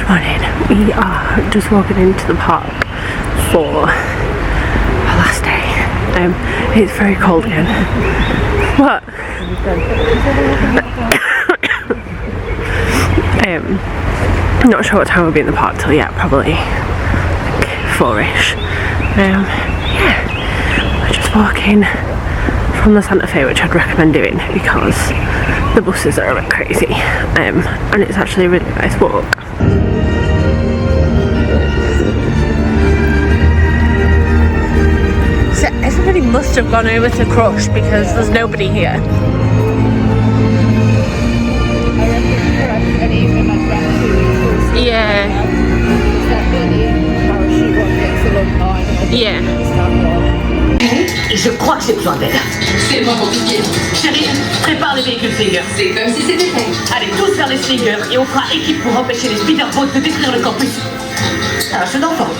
Morning. We are just walking into the park for our last day. It's very cold again. What? I'm not sure what time we'll be in the park till yet, probably like 4ish. Yeah, we're just walking from the Santa Fe, which I'd recommend doing because the buses are a bit crazy, and it's actually a really nice walk. So everybody must have gone over to Crush because there's nobody here. Yeah. Yeah. Et je crois que j'ai besoin d'aide. C'est pas compliqué. Chérie, prépare les véhicules Slinger. C'est comme si c'était fait. Allez tous vers les Slingers et on fera équipe pour empêcher les speederboats de détruire le campus. Un jeu d'enfant.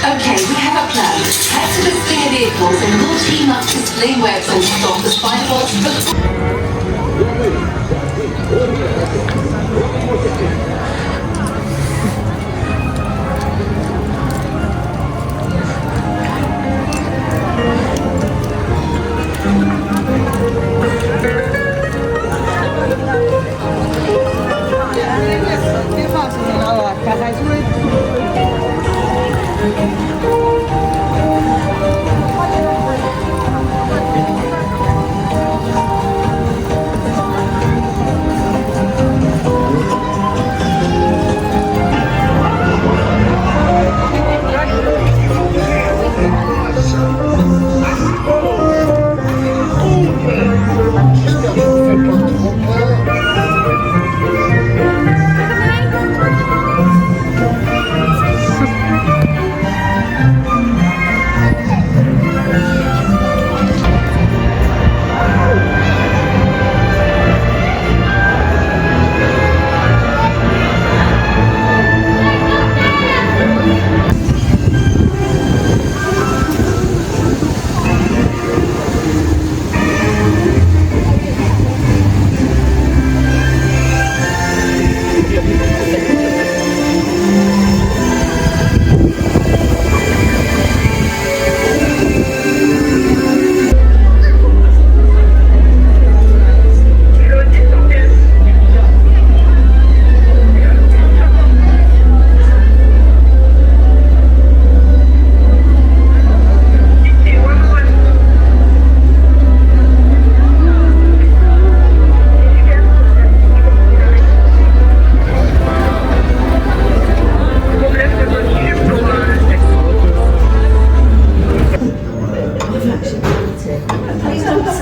Okay, we have a plan. Head to the Slinger vehicles and we'll team up to sling webs and stop the spiderbots.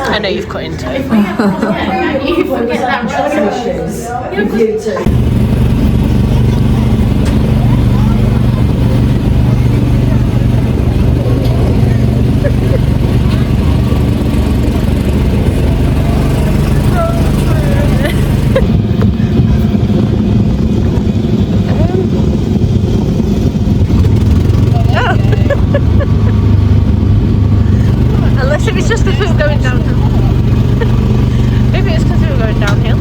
I know you've cut into it. You too. Unless if it's just because we were going downhill. Maybe it's because we were going downhill.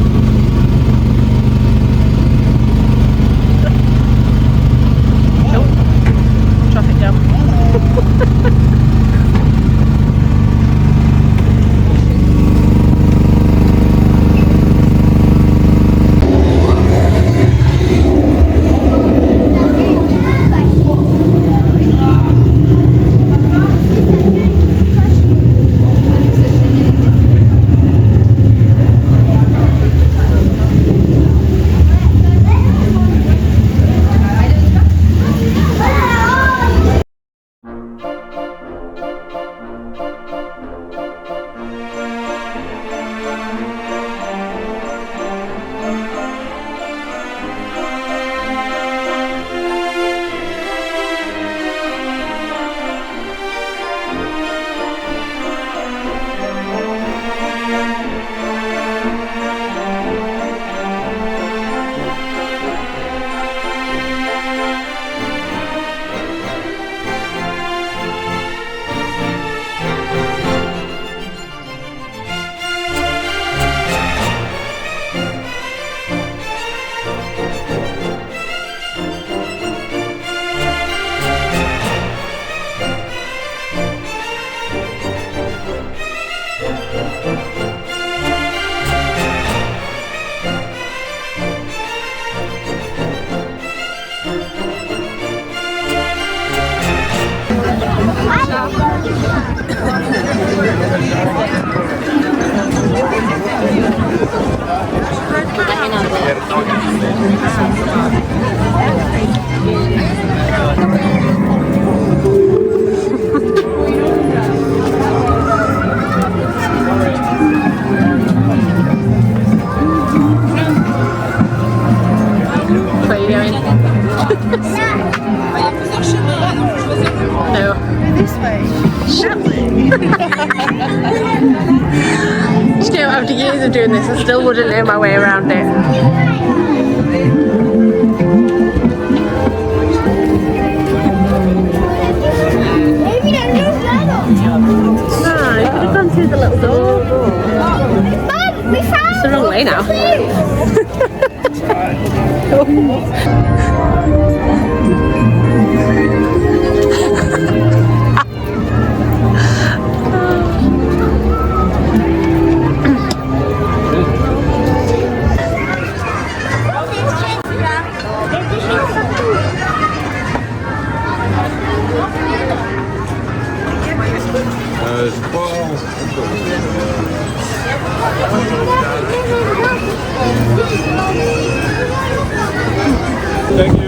years of doing this, I still wouldn't know my way around it. Ah, you could have gone through the little door. Mum, we found It's the wrong way now. Thank you.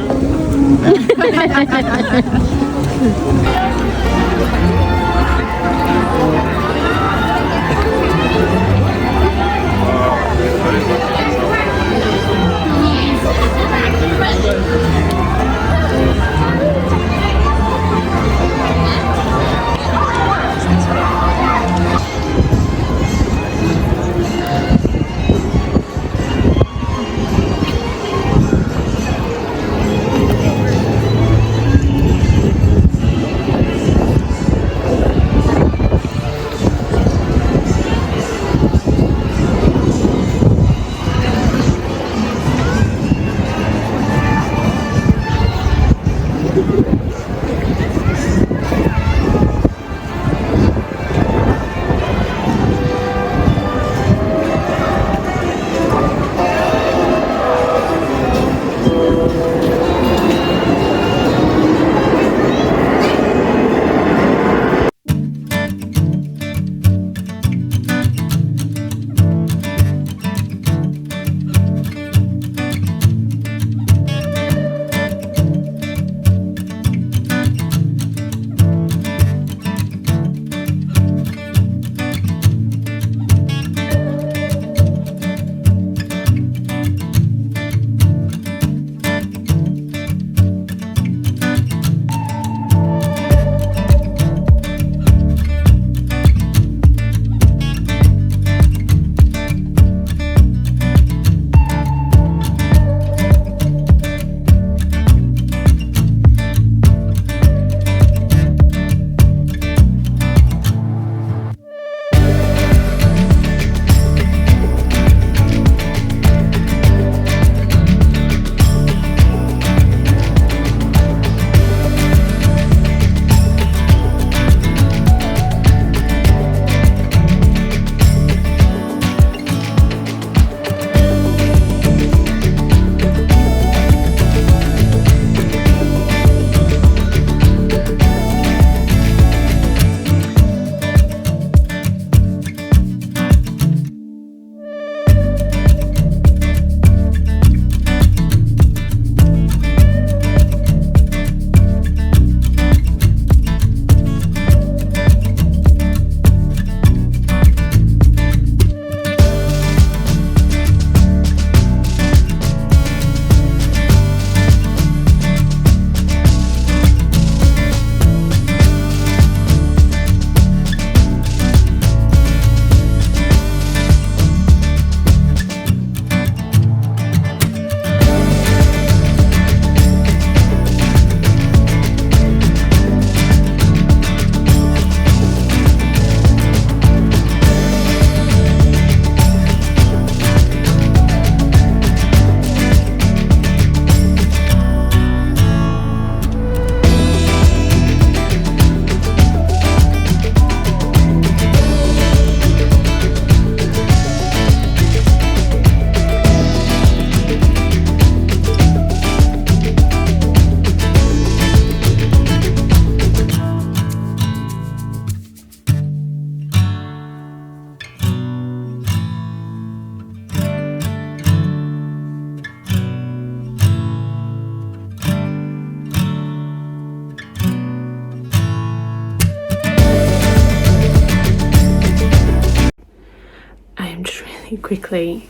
quickly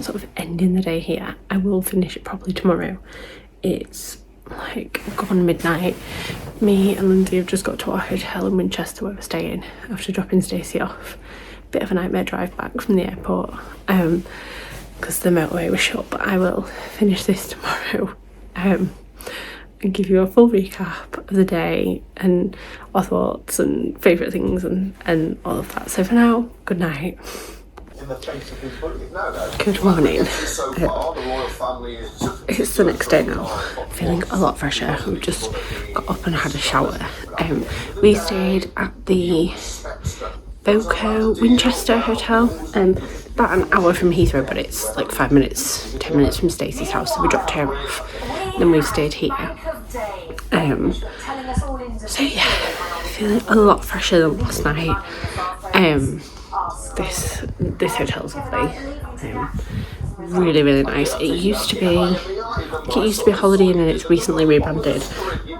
sort of ending the day here. I will finish it properly tomorrow. It's like gone midnight. Me and Lindsay have just got to our hotel in Winchester where we're staying after dropping Stacey off bit of a nightmare drive back from the airport because the motorway was shut, but I will finish this tomorrow and give you a full recap of the day and our thoughts and favourite things and all of that. So for now, good night. Good morning. It's the next day now. Feeling a lot fresher. We've just got up and had a shower. We stayed at the Boco Winchester Hotel, about an hour from Heathrow, but it's like 10 minutes from Stacey's house, so we dropped her off. Then we've stayed here. So yeah, feeling a lot fresher than last night. This hotel's lovely. Really nice. It used to be a Holiday Inn and it's recently rebranded.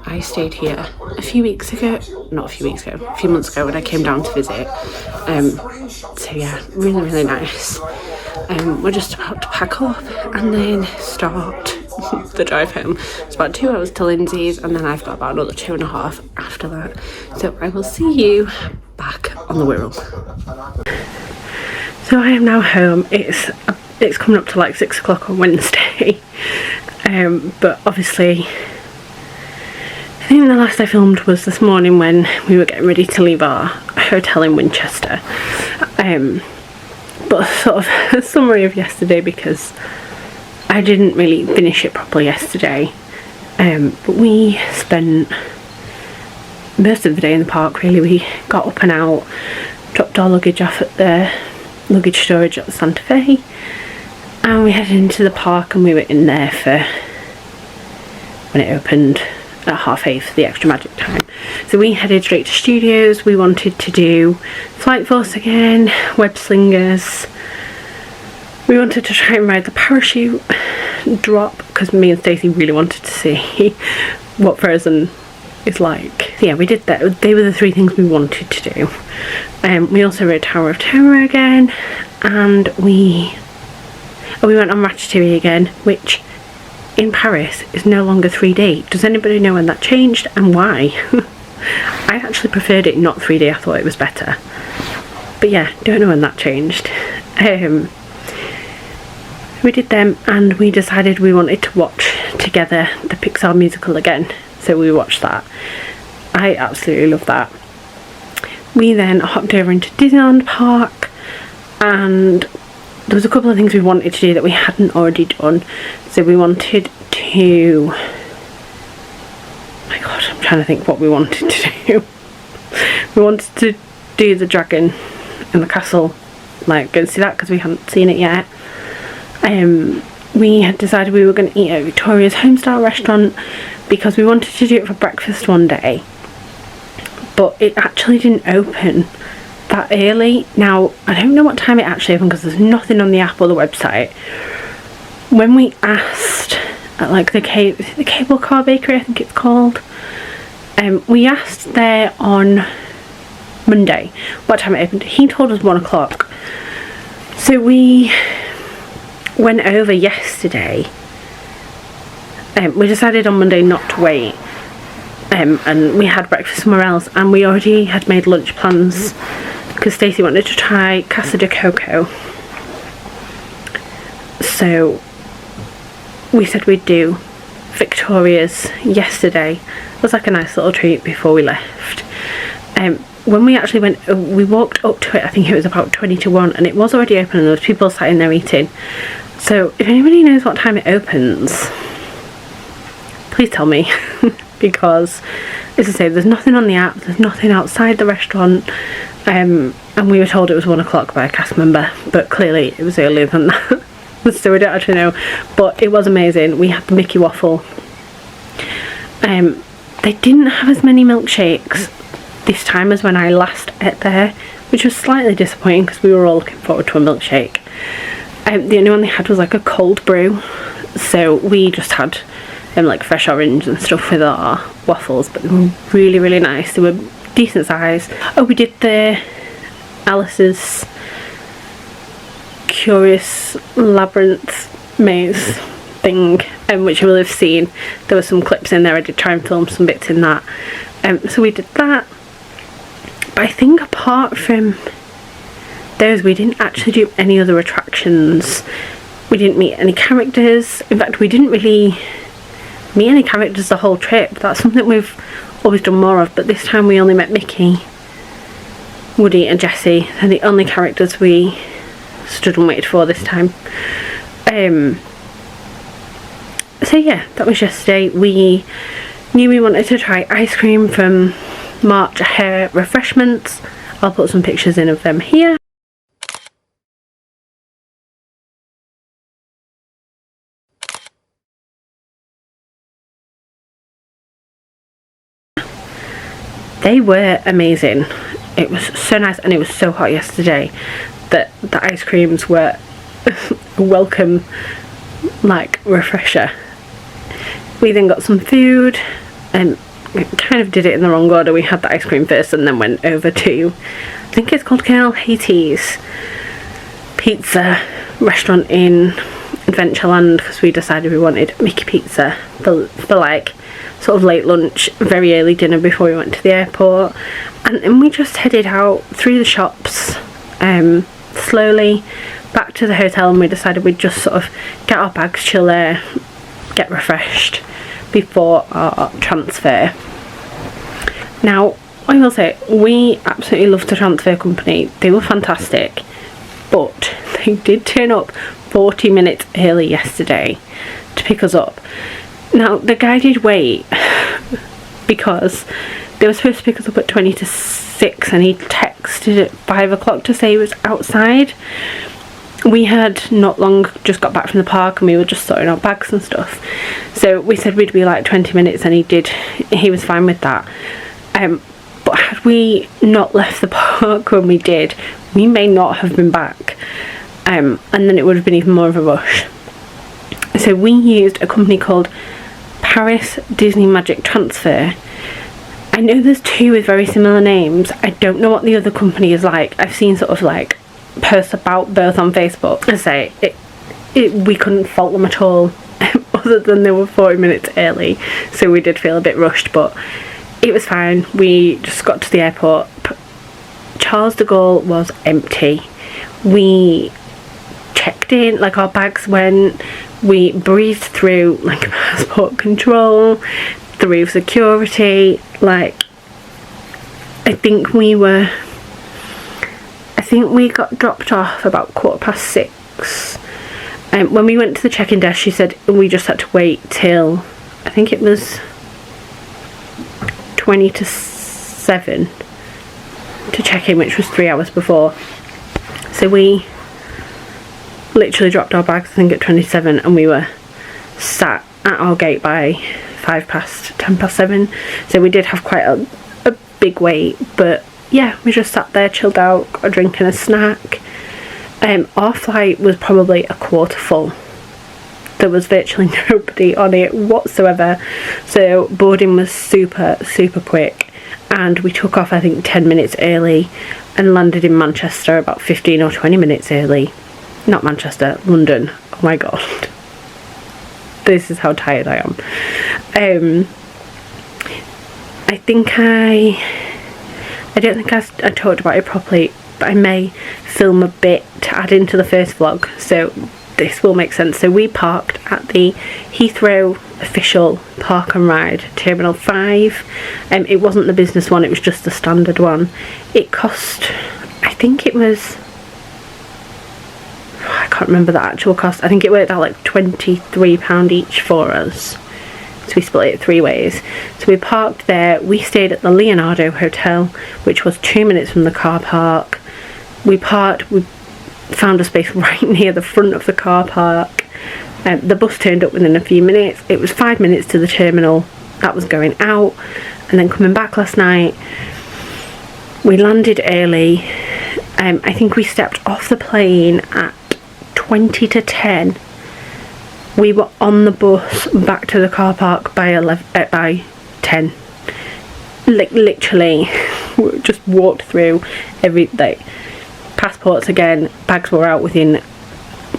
I stayed here a few months ago when I came down to visit. So yeah, really nice. We're just about to pack up and then start the drive home. It's about 2 hours to Lindsay's and then I've got about another 2.5 after that. So I will see you back on the Wirral. So I am now home. It's coming up to like 6 o'clock on Wednesday. But obviously I think the last I filmed was this morning when we were getting ready to leave our hotel in Winchester. But sort of a summary of yesterday, because I didn't really finish it properly yesterday. But we spent most of the day in the park really. We got up and out, dropped our luggage off at the luggage storage at the Santa Fe, and we headed into the park and we were in there for when it opened at 8:30 for the extra magic time. So we headed straight to studios. We wanted to do Flight Force again, web slingers. We wanted to try and ride the parachute drop because me and Stacey really wanted to see what Frozen is like. So yeah, we did that. They were the 3 things we wanted to do. We also rode Tower of Terror again, and we went on Ratatouille again, which in Paris is no longer 3D. Does anybody know when that changed and why? I actually preferred it not 3D. I thought it was better. But yeah, don't know when that changed. We did them and we decided we wanted to watch together the Pixar musical again. So we watched that. I absolutely love that. We then hopped over into Disneyland Park, and there was a couple of things we wanted to do that we hadn't already done. So we wanted to... my god, I'm trying to think what we wanted to do. We wanted to do the dragon in the castle, like go and see that because we hadn't seen it yet. We had decided we were going to eat at Victoria's Homestyle restaurant because we wanted to do it for breakfast one day, but it actually didn't open that early. Now I don't know what time it actually opened because there's nothing on the app or the website. When we asked at like the Cable Car Bakery, I think it's called, we asked there on Monday what time it opened. He told us 1 o'clock. So we went over yesterday. We decided on Monday not to wait, and we had breakfast somewhere else, and we already had made lunch plans because Stacey wanted to try Casa de Coco. So we said we'd do Victoria's yesterday. It was like a nice little treat before we left. When we actually went, we walked up to it, I think it was about 20 to 1, and it was already open and there was people sat in there eating. So if anybody knows what time it opens, please tell me. Because, as I say, there's nothing on the app, there's nothing outside the restaurant, and we were told it was 1 o'clock by a cast member, but clearly it was earlier than that. So we don't actually know, but it was amazing. We had the Mickey waffle. They didn't have as many milkshakes this time as when I last ate there, which was slightly disappointing because we were all looking forward to a milkshake. The only one they had was like a cold brew, so we just had like fresh orange and stuff with our waffles, but they were really nice. They were decent size. Oh, we did the Alice's Curious Labyrinth maze thing, which you will have seen. There were some clips in there. I did try and film some bits in that. So we did that. But I think apart from we didn't actually do any other attractions. We didn't meet any characters. In fact, we didn't really meet any characters the whole trip. That's something we've always done more of, but this time we only met Mickey, Woody and Jessie. They're the only characters we stood and waited for this time. So yeah, that was yesterday. We knew we wanted to try ice cream from March Hair Refreshments. I'll put some pictures in of them here. They were amazing. It was so nice, and it was so hot yesterday that the ice creams were a welcome, like, refresher. We then got some food and kind of did it in the wrong order. We had the ice cream first and then went over to, I think it's called Colonel Hattie's pizza restaurant in Adventureland, because we decided we wanted Mickey pizza for like sort of late lunch, very early dinner before we went to the airport. And we just headed out through the shops slowly back to the hotel, and we decided we'd just sort of get our bags, chill there, get refreshed before our transfer. Now, I will say, we absolutely loved the transfer company. They were fantastic, but they did turn up 40 minutes early yesterday to pick us up. Now, the guy did wait because they were supposed to pick us up at 20 to 6, and he texted at 5 o'clock to say he was outside. We had not long just got back from the park, and we were just sorting out bags and stuff. So we said we'd be like 20 minutes, and he was fine with that. But had we not left the park when we did, we may not have been back. And then it would have been even more of a rush. So we used a company called Paris Disney Magic Transfer. I know there's two with very similar names. I don't know what the other company is like. I've seen sort of like posts about both on Facebook. I say we couldn't fault them at all, other than they were 40 minutes early, so we did feel a bit rushed, but it was fine. We just got to the airport. Charles de Gaulle was empty. We checked in, like our bags went, we breezed through like passport control, through security, like I think we got dropped off about 6:15. When we went to the check-in desk, she said we just had to wait till, I think it was 20 to 7 to check in, which was 3 hours before. So we literally dropped our bags, I think, at 27, and we were sat at our gate by 10 past 7. So we did have quite a big wait, but yeah, we just sat there, chilled out, got a drink and a snack. Our flight was probably a quarter full. There was virtually nobody on it whatsoever, so boarding was super quick, and we took off I think 10 minutes early and landed in Manchester about 15 or 20 minutes early. Not Manchester, London. Oh my god, this is how tired I am. I don't think I talked about it properly, but I may film a bit to add into the first vlog, so this will make sense. So we parked at the Heathrow official park and ride, Terminal 5. It wasn't the business one, it was just the standard one. It cost, I think it was, I can't remember the actual cost, I think it worked out like £23 each for us. So we split it 3 ways. So we parked there, we stayed at the Leonardo Hotel, which was 2 minutes from the car park. We found a space right near the front of the car park. The bus turned up within a few minutes. It was 5 minutes to the terminal that was going out, and then coming back last night. We landed early. I think we stepped off the plane at 20 to 10. We were on the bus back to the car park by 10. Literally, we just walked through passports again, bags were out within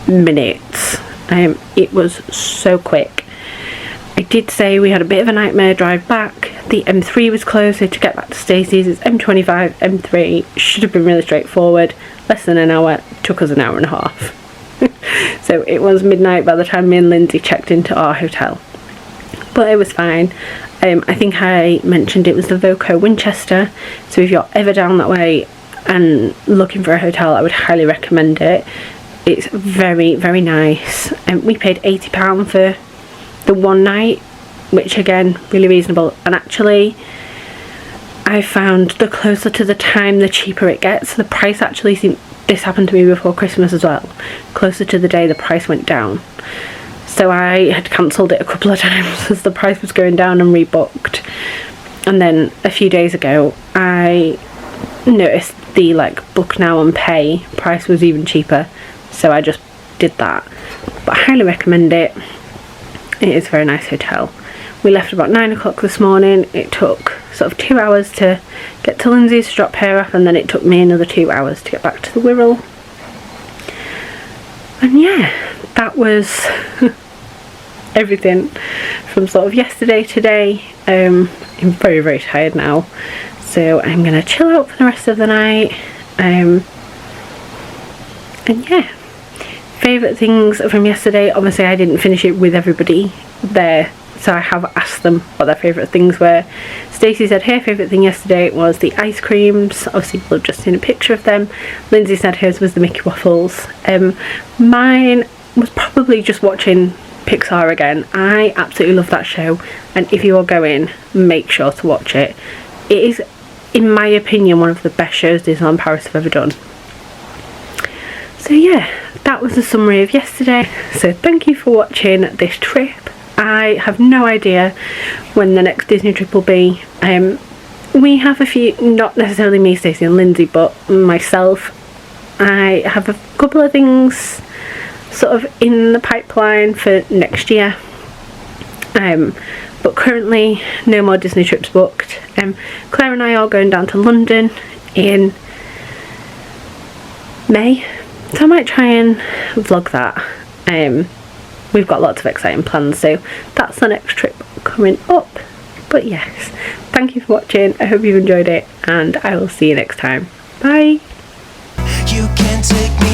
minutes. It was so quick. I did say we had a bit of a nightmare drive back. The M3 was closed, so to get back to Stacey's it's M25, M3. Should have been really straightforward. Less than an hour, took us an hour and a half. So it was midnight by the time me and Lindsay checked into our hotel. But it was fine. I think I mentioned it was the Voco Winchester, so if you're ever down that way and looking for a hotel, I would highly recommend it. It's very, very nice. We paid £80 for the one night, which again, really reasonable. And actually, I found the closer to the time, the cheaper it gets. The price actually seemed, this happened to me before Christmas as well. Closer to the day, the price went down. So I had cancelled it a couple of times as the price was going down and rebooked. And then a few days ago, I noticed the book now and pay price was even cheaper. So I just did that. But I highly recommend it. It is a very nice hotel. We left about 9 o'clock this morning. It took sort of 2 hours to get to Lindsay's to drop her off, and then it took me another 2 hours to get back to the Wirral. And yeah, that was everything from sort of yesterday, today. I'm very, very tired now, so I'm gonna chill out for the rest of the night. And yeah, favourite things from yesterday, obviously I didn't finish it with everybody there, so I have asked them what their favourite things were. Stacey said her favourite thing yesterday was the ice creams. Obviously we've just seen a picture of them. Lindsay said hers was the Mickey Waffles. Mine was probably just watching Pixar again. I absolutely love that show, and if you are going, make sure to watch it. It is, in my opinion, one of the best shows Disneyland Paris have ever done. So yeah, that was a summary of yesterday. So thank you for watching this trip. I have no idea when the next Disney trip will be. We have a few, not necessarily me, Stacey and Lindsay, but myself. I have a couple of things sort of in the pipeline for next year. But currently no more Disney trips booked. Claire and I are going down to London in May, so I might try and vlog that. We've got lots of exciting plans, so that's the next trip coming up. But yes, thank you for watching. I hope you've enjoyed it, and I will see you next time. Bye. You can take